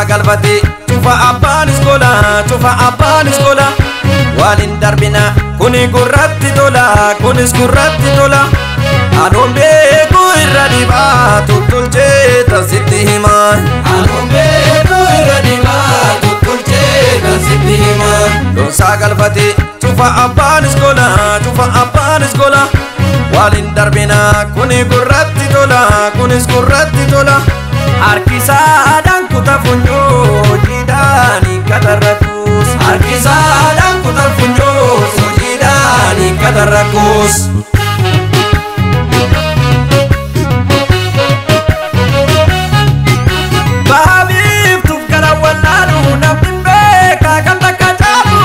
galfate cufa abbaan iskola waliin darbina kuni gurratti tola kunis gurratti tola anoon beeku irra dhibaa tuttulchee tasitti himaa anoon beeku irra dhibaa tuttulchee tasitti himaa donsaa galfate cufa abbaan iskola waliin darbina kuni gurratti tola kunis gurratti tola harkisaadhaan kuta funyoo jiidhaanii katarrakuus harkisaadhaan kuta funyoo jiidhaanii katarrakuus baabiiftuuf gara wallaaluu namni beekaa kan takka caalu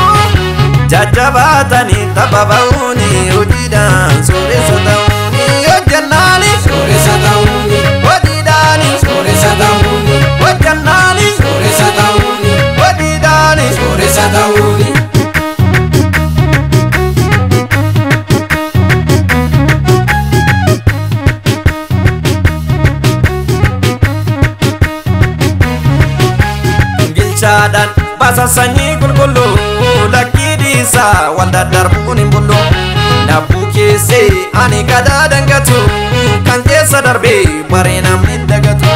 jajjabaatanii tapha ba'uuni hojiidhaan sooressa ta'uuni hojjannaani sooressa ta'uuni hojiidhaani sooressa ta'uuni hojjannaani sooressa ta'uuni hojiidhaani sooressa ta'uuni gilchaadhaan baasa sanyii qulqulluu lakkii dhiisaa wal daddarbuun hin bullu nabbuu keessee ani gadaa dangatu kan keessa darbee baree namni dagatu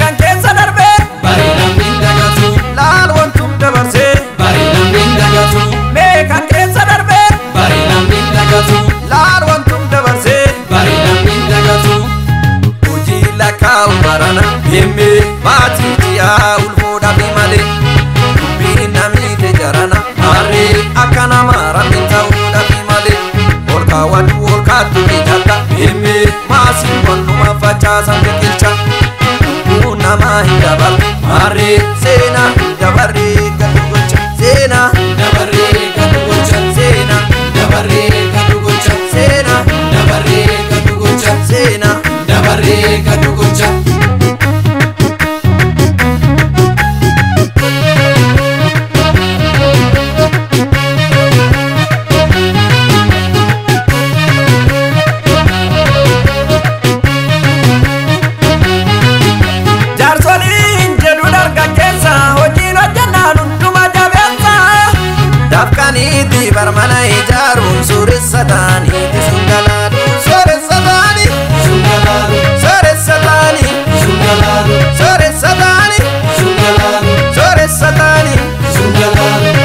kan keessa darbee baree namni dagatu laal wantum dabarsee baree namni dagatu mee kan keessa darbee baree namni dagatu laal wantum dabarsee baree namni dagatu hojii lakkaa'u barana himee maatii ji'aa ulfuudhaaf malee dubbiin namni jarana harree akka nama rabbiin ta'uudhaaf malee ol kaawwadhu ol kaattu ijata himee maasiin wannuma facaasan biqilcha lubbuu namaa hin dabarre harree seenaa hin dabarree gadu gocha seenaa dabarree gadu gocha seenaa dabarree gadu gocha seenaa dabarree gadu gocha seenaa dabarree gadu gocha Dafkaniiti barmana ijaaruun sooressa taaniiti sungalaadhu sooressa taani sungalaadhu sooressa taani sungalaadhu sooressa taani sungalaadhu sooressa taani sungalaadhu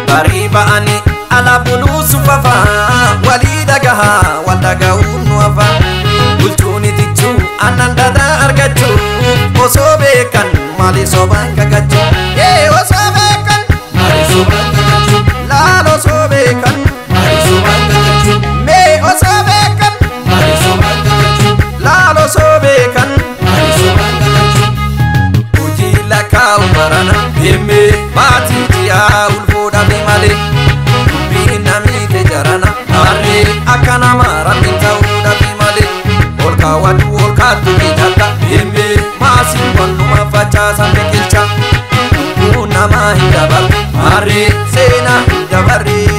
barii ba'ani ala buluusu fafaa walii dagahaa wal dhaga'uun nu hafa bulchuuni tichuu aannan dhadhaa argachuu osoo beekan maali sobaan kakachuu osoo beekan maali sobaan kakachuu laal osoo beekan maali sobaan kakachuu mee osoo beekan maali sobaan kakachuu laal osoo beekan maali sobaan kakachuu hojii lakkaa'u barana himee maatii ji'aa ulfuudhaaf malee namni jarana harree akka nama rabbiin ta'uudhaaf malee ol kaawwadhu ol kaattu ijata himee maasiin wannuma facaasan biqilcha lubbuu namaa hin dabarre harree seenaa hin dabarree